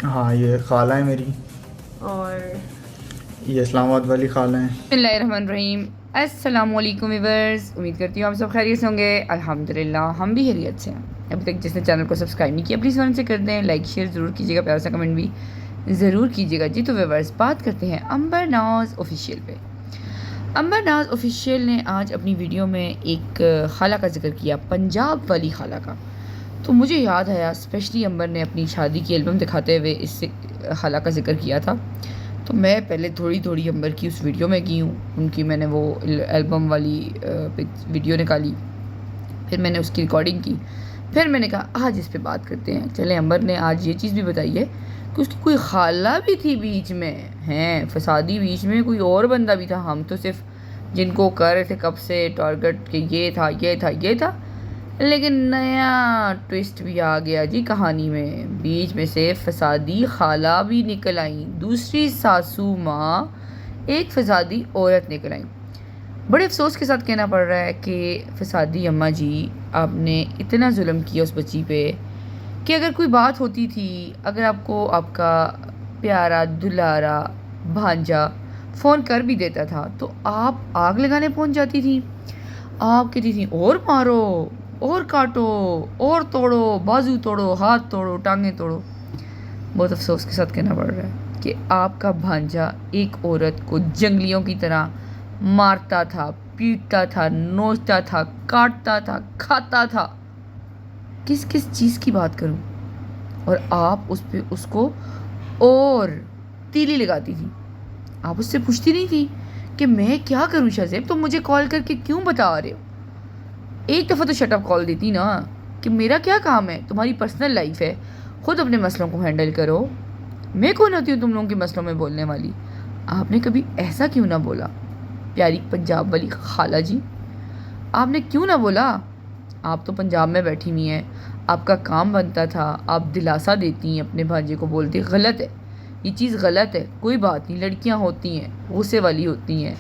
ہاں یہ خالہ ہے میری، اور یہ اسلام آباد والی خالہ ہیں۔ بسم اللہ الرحمن الرحیم۔ السلام علیکم ویورز، امید کرتی ہوں آپ سب خیریت سے ہوں گے۔ الحمدللہ ہم بھی خیریت سے ہیں۔ ابھی تک جس نے چینل کو سبسکرائب نہیں کیا پلیز فوراً سے کر دیں، لائک شیئر ضرور کیجیے گا، پیار سے کمنٹ بھی ضرور کیجیے گا۔ جی تو ویورز بات کرتے ہیں عنبر ناز آفیشیل پہ۔ عنبر ناز آفیشیل نے آج اپنی ویڈیو میں ایک خالہ کا ذکر کیا، پنجاب والی خالہ کا۔ تو مجھے یاد آیا اسپیشلی عنبر نے اپنی شادی کی البم دکھاتے ہوئے اس سے خالہ کا ذکر کیا تھا، تو میں پہلے تھوڑی عنبر کی اس ویڈیو میں کی ہوں، ان کی میں نے وہ البم والی ویڈیو نکالی، پھر میں نے اس کی ریکارڈنگ کی، پھر میں نے کہا آج اس پہ بات کرتے ہیں۔ چلیں عنبر نے آج یہ چیز بھی بتائی ہے کہ اس کی کوئی خالہ بھی تھی بیچ میں، ہیں فسادی، بیچ میں کوئی اور بندہ بھی تھا، ہم تو صرف جن کو کر رہے تھے کب سے ٹارگٹ کہ یہ تھا، لیکن نیا ٹوسٹ بھی آ گیا جی کہانی میں، بیچ میں سے فسادی خالہ بھی نکل آئیں، دوسری ساسو ماں ایک فسادی عورت نکل آئیں۔ بڑے افسوس کے ساتھ کہنا پڑ رہا ہے کہ فسادی اماں جی آپ نے اتنا ظلم کیا اس بچی پہ کہ اگر کوئی بات ہوتی تھی، اگر آپ کو آپ کا پیارا دلارا بھانجا فون کر بھی دیتا تھا تو آپ آگ لگانے پہنچ جاتی تھی، آپ کہتی تھیں اور مارو اور کاٹو اور توڑو، بازو توڑو، ہاتھ توڑو، ٹانگیں توڑو۔ بہت افسوس کے ساتھ کہنا پڑ رہا ہے کہ آپ کا بھانجا ایک عورت کو جنگلیوں کی طرح مارتا تھا، پیٹتا تھا، نوچتا تھا، کاٹتا تھا، کھاتا تھا۔ کس چیز کی بات کروں، اور آپ اس پہ اس کو اور تیلی لگاتی تھی۔ آپ اس سے پوچھتی نہیں تھی کہ میں کیا کروں شہزیب، تم مجھے کال کر کے کیوں بتا رہے ہو؟ ایک دفعہ تو شٹ اپ کال دیتی نا کہ میرا کیا کام ہے، تمہاری پرسنل لائف ہے، خود اپنے مسئلوں کو ہینڈل کرو، میں کون ہوتی ہوں تم لوگوں کے مسئلوں میں بولنے والی؟ آپ نے کبھی ایسا کیوں نہ بولا پیاری پنجاب والی خالہ جی؟ آپ نے کیوں نہ بولا؟ آپ تو پنجاب میں بیٹھی ہوئی ہیں، آپ کا کام بنتا تھا، آپ دلاسا دیتی ہیں اپنے بھانجے کو، بولتی غلط ہے، یہ چیز غلط ہے، کوئی بات نہیں، لڑکیاں ہوتی ہیں، غصے والی ہوتی ہیں،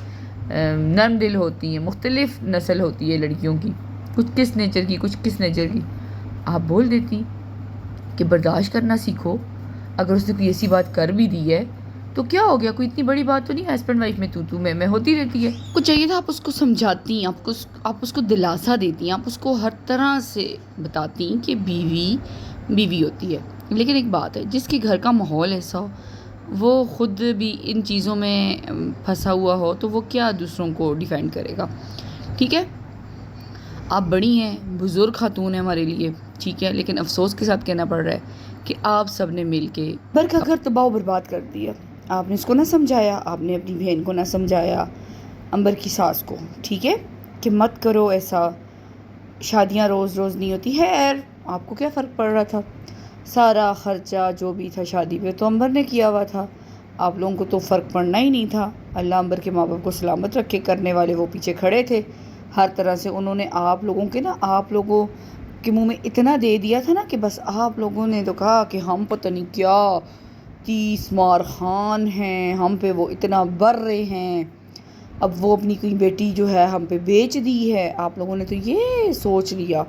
نرم دل ہوتی ہیں، مختلف نسل ہوتی ہے لڑکیوں کی، کچھ کس نیچر کی، کچھ کس نیچر کی۔ آپ بول دیتی کہ برداشت کرنا سیکھو، اگر اس نے کوئی ایسی بات کر بھی دی ہے تو کیا ہو گیا، کوئی اتنی بڑی بات تو نہیں، ہسبینڈ وائف میں تو میں ہوتی رہتی ہے۔ کچھ چاہیے تھا آپ اس کو سمجھاتی، آپ اس کو دلاسا دیتی، آپ اس کو ہر طرح سے بتاتی کہ بیوی ہوتی ہے۔ لیکن ایک بات ہے، جس کے گھر کا ماحول ایسا ہو، وہ خود بھی ان چیزوں میں پھنسا ہوا ہو تو وہ کیا دوسروں کو ڈیفینڈ کرے گا؟ ٹھیک ہے، آپ بڑی ہیں، بزرگ خاتون ہیں ہمارے لیے، ٹھیک ہے، لیکن افسوس کے ساتھ کہنا پڑ رہا ہے کہ آپ سب نے مل کے عنبر کا گھر تباہ و برباد کر دیا۔ آپ نے اس کو نہ سمجھایا، آپ نے اپنی بہن کو نہ سمجھایا، عنبر کی ساس کو، ٹھیک ہے، کہ مت کرو ایسا، شادیاں روز روز نہیں ہوتی ہے۔ آپ کو کیا فرق پڑ رہا تھا؟ سارا خرچہ جو بھی تھا شادی پہ تو عنبر نے کیا ہوا تھا، آپ لوگوں کو تو فرق پڑنا ہی نہیں تھا۔ اللہ عنبر کے ماں باپ کو سلامت رکھے، کرنے والے وہ پیچھے کھڑے تھے ہر طرح سے، انہوں نے آپ لوگوں کے منہ میں اتنا دے دیا تھا نا کہ بس آپ لوگوں نے تو کہا کہ ہم پتہ نہیں کیا 30 مار خان ہیں، ہم پہ وہ اتنا بر رہے ہیں، اب وہ اپنی کوئی بیٹی جو ہے ہم پہ بیچ دی ہے۔ آپ لوگوں نے تو یہ سوچ لیا،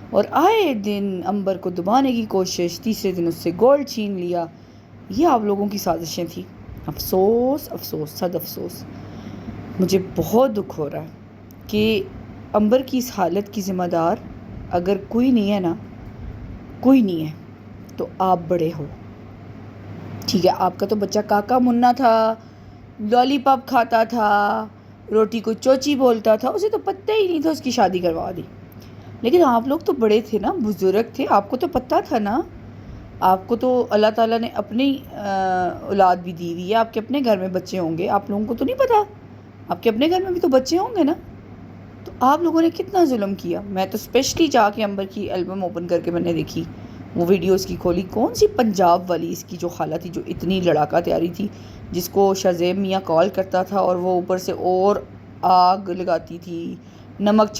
اور آئے دن عنبر کو دبانے کی کوشش، تیسرے دن اس سے گولڈ چھین لیا۔ یہ آپ لوگوں کی سازشیں تھیں۔ افسوس افسوس صد افسوس، مجھے بہت دکھ ہو رہا ہے کہ عنبر کی اس حالت کی ذمہ دار اگر کوئی نہیں ہے نا، کوئی نہیں ہے، تو آپ بڑے ہو، ٹھیک ہے، آپ کا تو بچہ کاکا منا تھا، لالی پاپ کھاتا تھا، روٹی کو چوچی بولتا تھا، اسے تو پتہ ہی نہیں تھا، اس کی شادی کروا دی۔ لیکن آپ لوگ تو بڑے تھے نا، بزرگ تھے، آپ کو تو پتہ تھا نا، آپ کو تو اللہ تعالیٰ نے اپنی اولاد بھی دی ہوئی ہے، آپ کے اپنے گھر میں بچے ہوں گے، آپ لوگوں کو تو نہیں پتہ، آپ کے اپنے گھر میں بھی تو بچے ہوں گے نا، تو آپ لوگوں نے کتنا ظلم کیا۔ میں تو اسپیشلی جا کے عنبر کی البم اوپن کر کے میں نے دیکھی، وہ ویڈیوز کی کھولی، کون سی پنجاب والی اس کی جو خالہ تھی جو اتنی لڑاکا تیاری تھی، جس کو شہزیب میاں کال کرتا تھا اور وہ اوپر سے اور آگ لگاتی تھی، نمک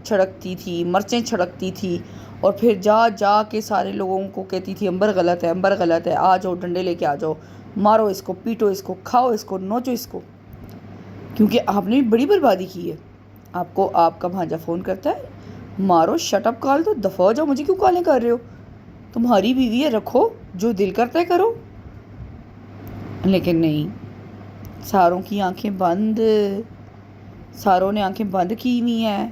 چھڑکتی تھی، مرچیں چھڑکتی تھی، اور پھر جا کے سارے لوگوں کو کہتی تھی عنبر غلط ہے، عنبر غلط ہے، آ جاؤ ڈنڈے لے کے آ جاؤ، مارو اس کو، پیٹو اس کو، کھاؤ اس کو، نوچو اس کو، کیونکہ آپ نے بڑی بربادی کی ہے۔ آپ کو آپ کا بھانجا فون کرتا ہے، مارو شٹ اپ کال، تو دفعہ ہو جاؤ، مجھے کیوں کالیں کر رہے ہو؟ تمہاری بیوی ہے, رکھو, جو دل کرتا ہے کرو. لیکن نہیں, ساروں کی آنکھیں بند, ساروں نے آنکھیں بند کی ہوئی ہیں.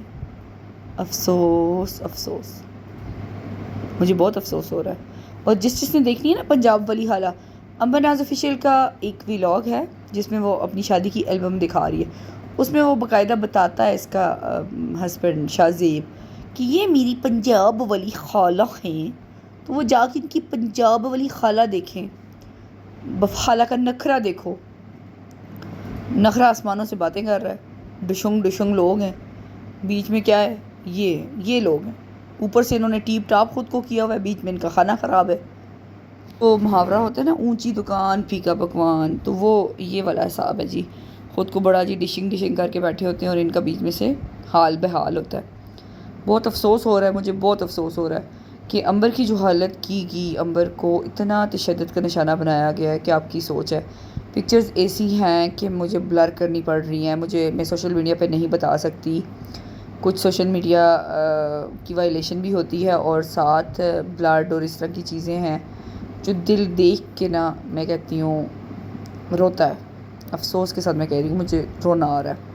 افسوس افسوس, مجھے بہت افسوس ہو رہا ہے. اور جس نے دیکھنی ہے نا پنجاب والی خالہ, امبر ناز آفیشیل کا ایک ولاگ ہے جس میں وہ اپنی شادی کی البم دکھا رہی ہے. اس میں وہ باقاعدہ بتاتا ہے اس کا ہسبینڈ شاہ زیب کہ یہ میری پنجاب والی خالہ ہیں. تو وہ جا کے ان کی پنجاب والی خالہ دیکھیں, خالہ کا نخرہ دیکھو. نخرہ آسمانوں سے باتیں کر رہا ہے. ڈشنگ لوگ ہیں, بیچ میں کیا ہے, یہ لوگ ہیں. اوپر سے انہوں نے ٹیپ ٹاپ خود کو کیا ہوا ہے, بیچ میں ان کا کھانا خراب ہے. وہ محاورہ ہوتا ہے نا, اونچی دکان پھیکا پکوان, تو وہ یہ والا حساب ہے جی. خود کو بڑا جی ڈشنگ کر کے بیٹھے ہوتے ہیں اور ان کا بیچ میں سے حال بحال ہوتا ہے. بہت افسوس ہو رہا ہے مجھے, بہت افسوس ہو رہا ہے کہ امبر کی جو حالت کی گئی, امبر کو اتنا تشدد کا نشانہ بنایا گیا ہے کہ آپ کی سوچ ہے. پکچرز ایسی ہیں کہ مجھے بلر کرنی پڑ رہی ہیں, میں سوشل میڈیا پہ نہیں بتا سکتی. کچھ سوشل میڈیا کی وائلیشن بھی ہوتی ہے, اور ساتھ بلڈ اور اس طرح کی چیزیں ہیں جو دل دیکھ کے نا میں کہتی ہوں روتا ہے. افسوس کے ساتھ میں کہہ رہی ہوں, مجھے رونا آ رہا ہے.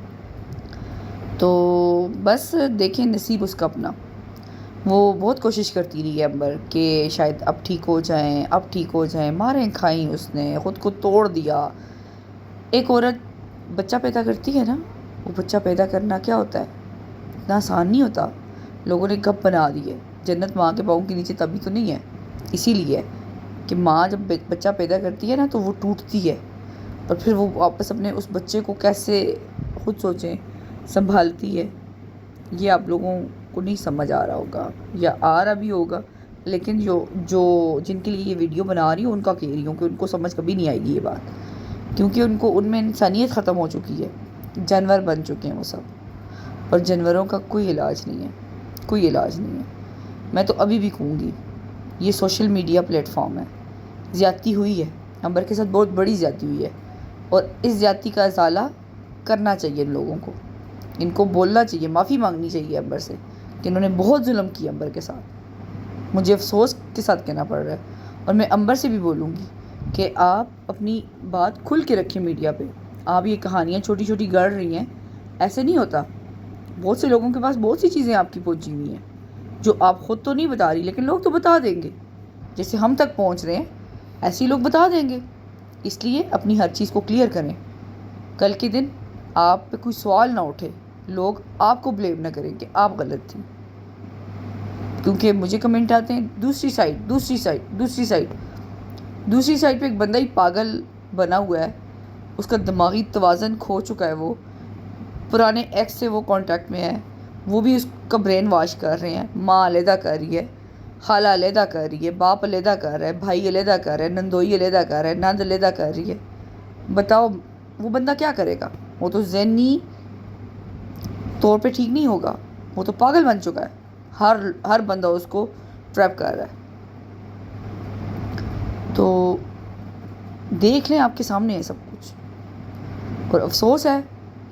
تو بس دیکھیں نصیب اس کا اپنا. وہ بہت کوشش کرتی رہی ہے امبر کہ شاید اب ٹھیک ہو جائیں. ماریں کھائیں, اس نے خود کو توڑ دیا. ایک عورت بچہ پیدا کرتی ہے نا, وہ بچہ پیدا کرنا کیا ہوتا ہے, اتنا آسان نہیں ہوتا. لوگوں نے گپ بنا دی ہے, جنت ماں کے پاؤں کے نیچے تبھی تو نہیں ہے. اسی لیے کہ ماں جب بچہ پیدا کرتی ہے نا تو وہ ٹوٹتی ہے, اور پھر وہ واپس اپنے اس بچے کو کیسے خود سوچیں سنبھالتی ہے. یہ آپ لوگوں کو نہیں سمجھ آ رہا ہوگا, یا آ رہا بھی ہوگا, لیکن جو جن کے لیے یہ ویڈیو بنا رہی ہوں ان کا کہہ رہی ہوں کہ ان کو سمجھ کبھی نہیں آئے گی یہ بات, کیونکہ ان میں انسانیت ختم ہو چکی ہے. جانور بن چکے ہیں وہ سب, اور جانوروں کا کوئی علاج نہیں ہے. میں تو ابھی بھی کہوں گی, یہ سوشل میڈیا پلیٹ فارم ہے. زیادتی ہوئی ہے امبر کے ساتھ, بہت بڑی زیادتی ہوئی ہے, اور اس زیادتی کا ازالہ کرنا چاہیے ان لوگوں کو. ان کو بولنا چاہیے, معافی مانگنی چاہیے امبر سے کہ انہوں نے بہت ظلم کیا امبر کے ساتھ. مجھے افسوس کے ساتھ کہنا پڑ رہا ہے. اور میں امبر سے بھی بولوں گی کہ آپ اپنی بات کھل کے رکھیں میڈیا پہ. آپ یہ کہانیاں چھوٹی چھوٹی گڑھ رہی ہیں, ایسے نہیں ہوتا. بہت سے لوگوں کے پاس بہت سی چیزیں آپ کی پہنچی ہوئی ہیں جو آپ خود تو نہیں بتا رہی, لیکن لوگ تو بتا دیں گے. جیسے ہم تک پہنچ رہے ہیں ایسے ہی لوگ بتا دیں گے. اس لیے اپنی ہر چیز کو کلیئر کریں. کل کے دن آپ پہ کوئی سوال نہ اٹھے, لوگ آپ کو بلیم نہ کریں کہ آپ غلط تھیں. کیونکہ مجھے کمنٹ آتے ہیں دوسری سائڈ پہ ایک بندہ ہی پاگل بنا ہوا ہے, اس کا دماغی توازن کھو چکا ہے. وہ پرانے ایکس سے وہ کانٹیکٹ میں ہے, وہ بھی اس کا برین واش کر رہے ہیں. ماں علیحدہ کر رہی ہے, خالہ علیحدہ کر رہی ہے, باپ علیحدہ کر رہا ہے, بھائی علیحدہ کر رہا ہے, نندوئی علیحدہ کر رہا ہے, نند علیحدہ کر رہی ہے. بتاؤ وہ بندہ کیا کرے گا؟ وہ تو ذہنی طور پہ ٹھیک نہیں ہوگا, وہ تو پاگل بن چکا ہے. ہر بندہ اس کو ٹریپ کر رہا ہے. تو دیکھ لیں, آپ کے سامنے ہے سب کچھ. اور افسوس ہے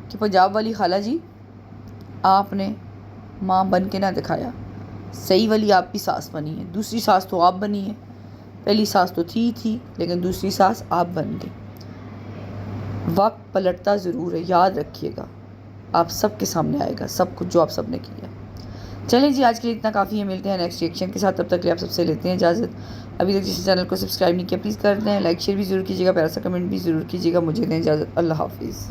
کہ پنجاب والی خالہ جی, آپ نے ماں بن کے نہ دکھایا. صحیح والی آپ کی ساس بنی ہے, دوسری ساس تو آپ بنی ہے. پہلی ساس تو تھی لیکن دوسری ساس آپ بن گئی. وقت پلٹتا ضرور ہے, یاد رکھیے گا. آپ سب کے سامنے آئے گا سب کچھ جو آپ سب نے کیا. چلیں جی, آج کے لیے اتنا کافی ہے. ملتے ہیں نیکسٹ ریئیکشن کے ساتھ. تب تک لیے آپ سب سے لیتے ہیں اجازت. ابھی تک جس چینل کو سبسکرائب نہیں کیا پلیز کر دیں, لائک شیئر بھی ضرور کیجیے گا, پیارا سا کمنٹ بھی ضرور کیجیے گا. مجھے دیں اجازت. اللہ حافظ.